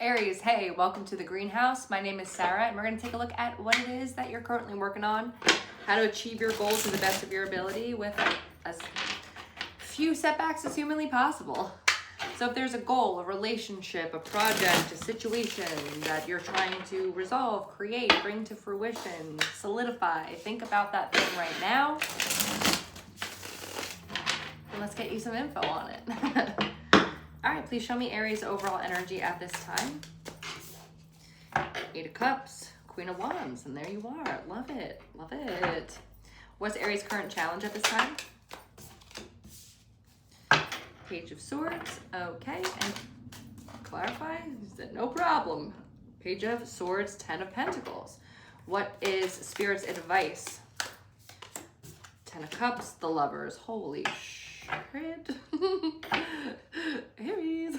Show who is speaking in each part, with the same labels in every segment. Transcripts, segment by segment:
Speaker 1: Aries, hey, welcome to the greenhouse. My name is Sarah, and we're going to take a look at what it is that you're currently working on, how to achieve your goals to the best of your ability with as few setbacks as humanly possible. So if there's a goal, a relationship, a project, a situation that you're trying to resolve, create, bring to fruition, solidify, think about that thing right now. And let's get you some info on it. All right, please show me Aries' overall energy at this time. Eight of Cups, Queen of Wands, and there you are. Love it, love it. What's Aries' current challenge at this time? Page of Swords, okay, and clarify, he said no problem. Page of Swords, Ten of Pentacles. What is Spirit's advice? Ten of Cups, the Lovers, holy shit. Aries.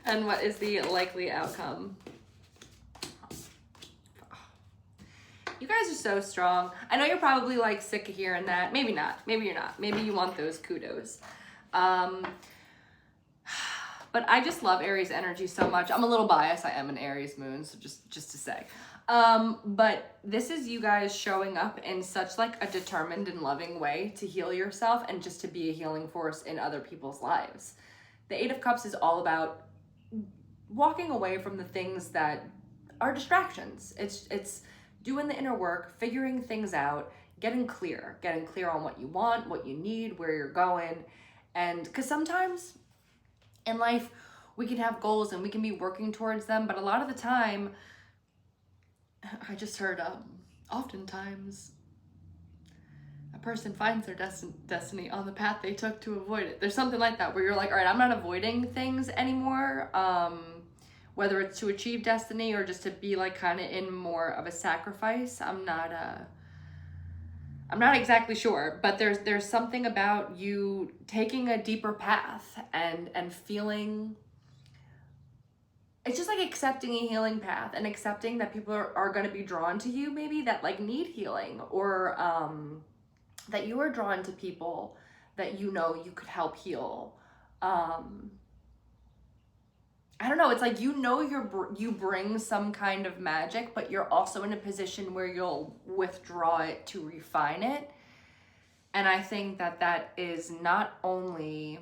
Speaker 1: And what is the likely outcome? You guys are so strong. I know you're probably like sick of hearing that. Maybe not. Maybe you're not. Maybe you want those kudos. But I just love Aries energy so much. I'm a little biased. I am an Aries moon, so just to say. But this is you guys showing up in such like a determined and loving way to heal yourself and just to be a healing force in other people's lives. The Eight of Cups is all about walking away from the things that are distractions. It's doing the inner work, figuring things out, getting clear on what you want, what you need, where you're going. And because sometimes in life, we can have goals and we can be working towards them, but a lot of the time, I just heard, oftentimes, a person finds their destiny on the path they took to avoid it. There's something like that where you're like, all right, I'm not avoiding things anymore, whether it's to achieve destiny or just to be like kind of in more of a sacrifice. I'm not exactly sure, but there's something about you taking a deeper path and feeling, it's just like accepting a healing path and accepting that people are going to be drawn to you, maybe that like need healing, or that you are drawn to people that you know you could help heal. I don't know, it's like, you bring some kind of magic, but you're also in a position where you'll withdraw it to refine it. And I think that is not only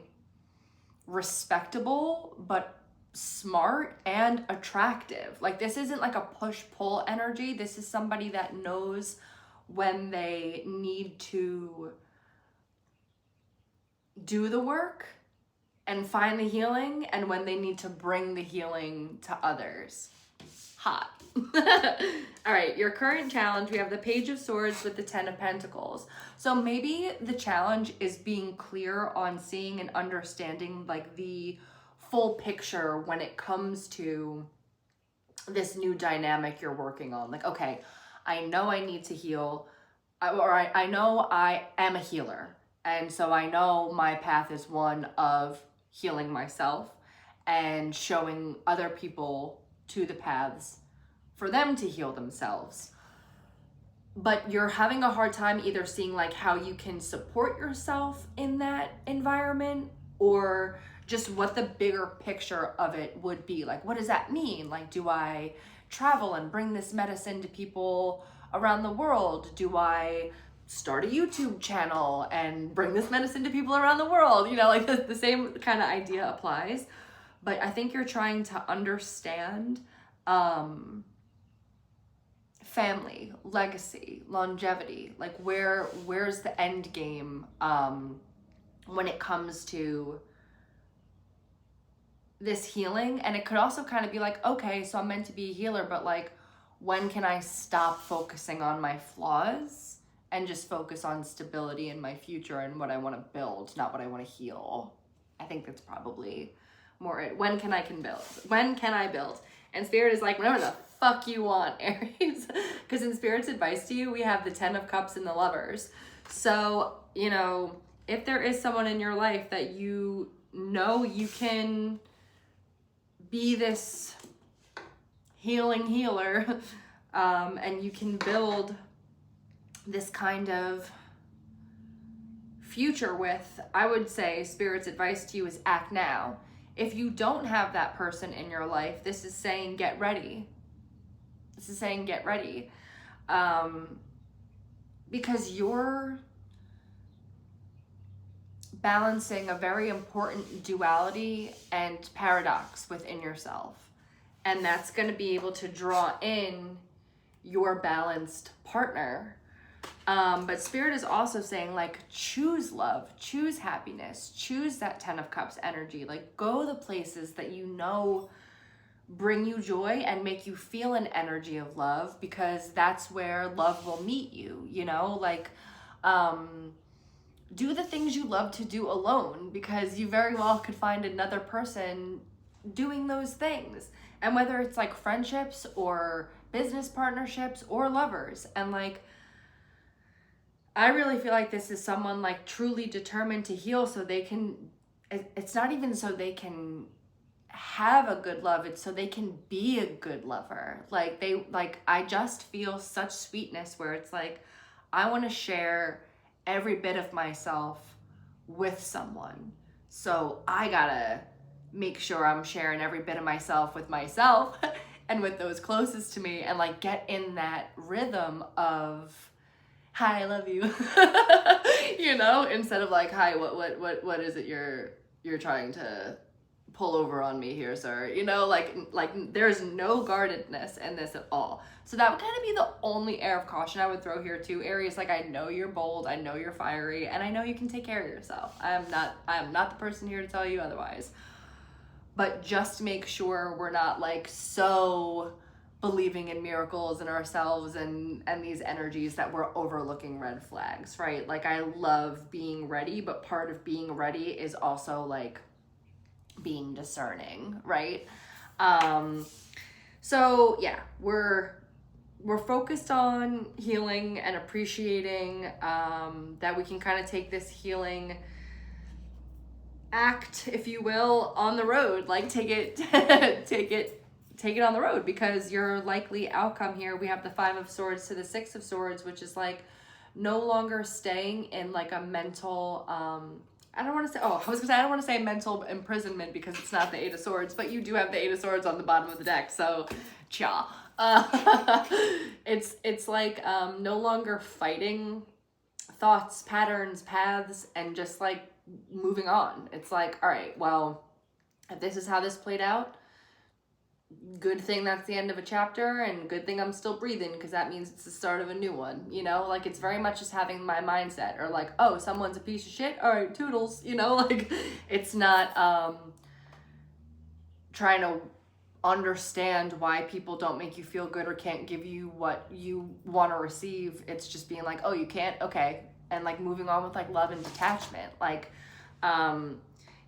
Speaker 1: respectable, but smart and attractive. Like, this isn't like a push-pull energy. This is somebody that knows when they need to do the work and find the healing, and when they need to bring the healing to others. Hot. All right, your current challenge, we have the Page of Swords with the Ten of Pentacles. So maybe the challenge is being clear on seeing and understanding like the full picture when it comes to this new dynamic you're working on. Like, okay, I know I need to heal, or I know I am a healer. And so I know my path is one of healing myself and showing other people to the paths for them to heal themselves. But you're having a hard time either seeing like how you can support yourself in that environment, or just what the bigger picture of it would be. Like, what does that mean? Like, do I travel and bring this medicine to people around the world? Do I start a YouTube channel and bring this medicine to people around the world? You know, like the same kind of idea applies. But I think you're trying to understand family, legacy, longevity, like where's the end game when it comes to this healing. And it could also kind of be like, okay, so I'm meant to be a healer, but like, when can I stop focusing on my flaws and just focus on stability in my future and what I want to build, not what I want to heal? I think that's probably more it. When can I build? When can I build? And Spirit is like, whatever the fuck you want, Aries. Because in Spirit's advice to you, we have the Ten of Cups and the Lovers. So, you know, if there is someone in your life that you know you can be this healing healer, and you can build this kind of future with, I would say Spirit's advice to you is act now. If you don't have that person in your life, this is saying get ready. This is saying get ready. Because you're balancing a very important duality and paradox within yourself. And that's going to be able to draw in your balanced partner. But Spirit is also saying, like, choose love, choose happiness, choose that 10 of Cups energy. Like, go the places that you know bring you joy and make you feel an energy of love, because that's where love will meet you, you know? Like, do the things you love to do alone, because you very well could find another person doing those things. And whether it's like friendships or business partnerships or lovers. And like, I really feel like this is someone like truly determined to heal so they can, it's not even so they can have a good love, it's so they can be a good lover. I just feel such sweetness where it's like, I want to share every bit of myself with someone. So I gotta make sure I'm sharing every bit of myself with myself and with those closest to me, and like get in that rhythm of, hi, I love you. You know, instead of like, hi, what is it you're trying to pull over on me here, sir? You know, like there's no guardedness in this at all. So that would kind of be the only air of caution I would throw here too, Aries. Like, I know you're bold, I know you're fiery, and I know you can take care of yourself. I am not the person here to tell you otherwise. But just make sure we're not like so believing in miracles in ourselves and these energies that we're overlooking red flags, right? Like, I love being ready, but part of being ready is also like being discerning, right? So yeah, we're focused on healing and appreciating that we can kind of take this healing act, if you will, on the road. Like, take it on the road, because your likely outcome here, we have the 5 of Swords to the 6 of Swords, which is like no longer staying in like a mental I don't want to say mental imprisonment, because it's not the 8 of Swords, but you do have the 8 of Swords on the bottom of the deck, so cha. It's like no longer fighting thoughts, patterns, paths, and just like moving on. It's like, all right, well, if this is how this played out, good thing that's the end of a chapter, and good thing I'm still breathing, because that means it's the start of a new one, you know? Like, it's very much just having my mindset, or like, oh, someone's a piece of shit, all right, toodles, you know? Like, it's not trying to understand why people don't make you feel good or can't give you what you want to receive. It's just being like, oh, you can't, okay, and like moving on with like love and detachment. Like,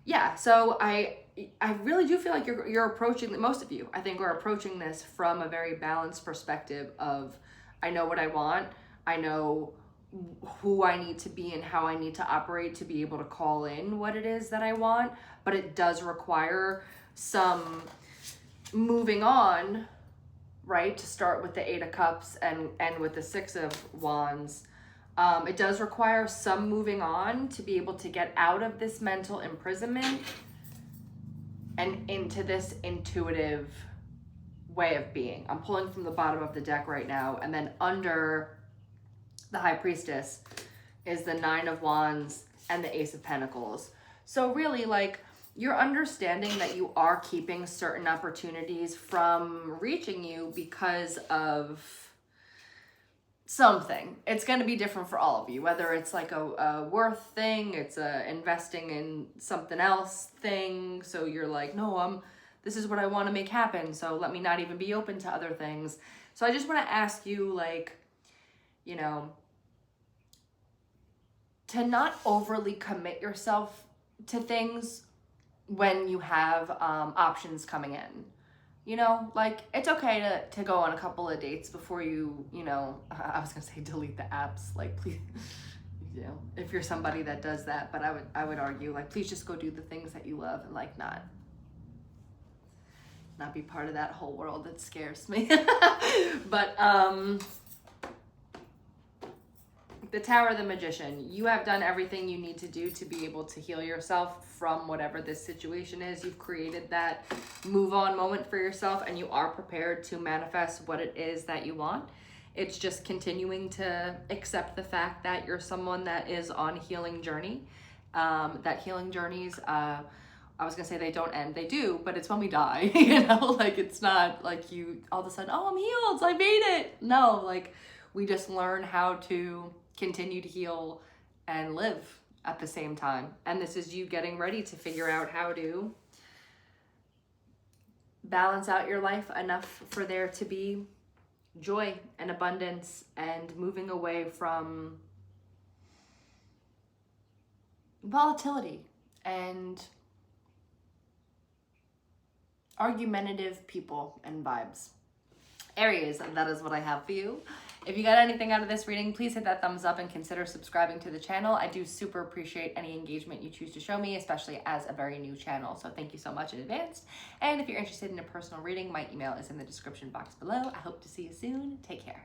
Speaker 1: yeah, so I really do feel like you're approaching, most of you, I think, are approaching this from a very balanced perspective of, I know what I want, I know who I need to be and how I need to operate to be able to call in what it is that I want, but it does require some moving on, right? To start with the 8 of Cups and with the 6 of Wands. It does require some moving on to be able to get out of this mental imprisonment and into this intuitive way of being. I'm pulling from the bottom of the deck right now, and then under the High Priestess is the 9 of Wands and the Ace of Pentacles. So really, like, you're understanding that you are keeping certain opportunities from reaching you because of something. It's going to be different for all of you, whether it's like a worth thing, it's a investing in something else thing. So you're like, no, this is what I want to make happen, so let me not even be open to other things. So I just want to ask you, like, you know, to not overly commit yourself to things when you have options coming in. You know, like, it's okay to go on a couple of dates before you know, I was gonna say delete the apps, like, please, you know, if you're somebody that does that, but I would argue, like, please just go do the things that you love and like not be part of that whole world that scares me. But the Tower of the Magician. You have done everything you need to do to be able to heal yourself from whatever this situation is. You've created that move on moment for yourself, and you are prepared to manifest what it is that you want. It's just continuing to accept the fact that you're someone that is on a healing journey. That healing journeys, I was gonna say they don't end, they do, but it's when we die, you know, like it's not like you all of a sudden, oh, I'm healed, I made it. No, like we just learn how to continue to heal and live at the same time. And this is you getting ready to figure out how to balance out your life enough for there to be joy and abundance, and moving away from volatility and argumentative people and vibes. Aries, that is what I have for you. If you got anything out of this reading, please hit that thumbs up and consider subscribing to the channel. I do super appreciate any engagement you choose to show me, especially as a very new channel. So thank you so much in advance. And if you're interested in a personal reading, my email is in the description box below. I hope to see you soon. Take care.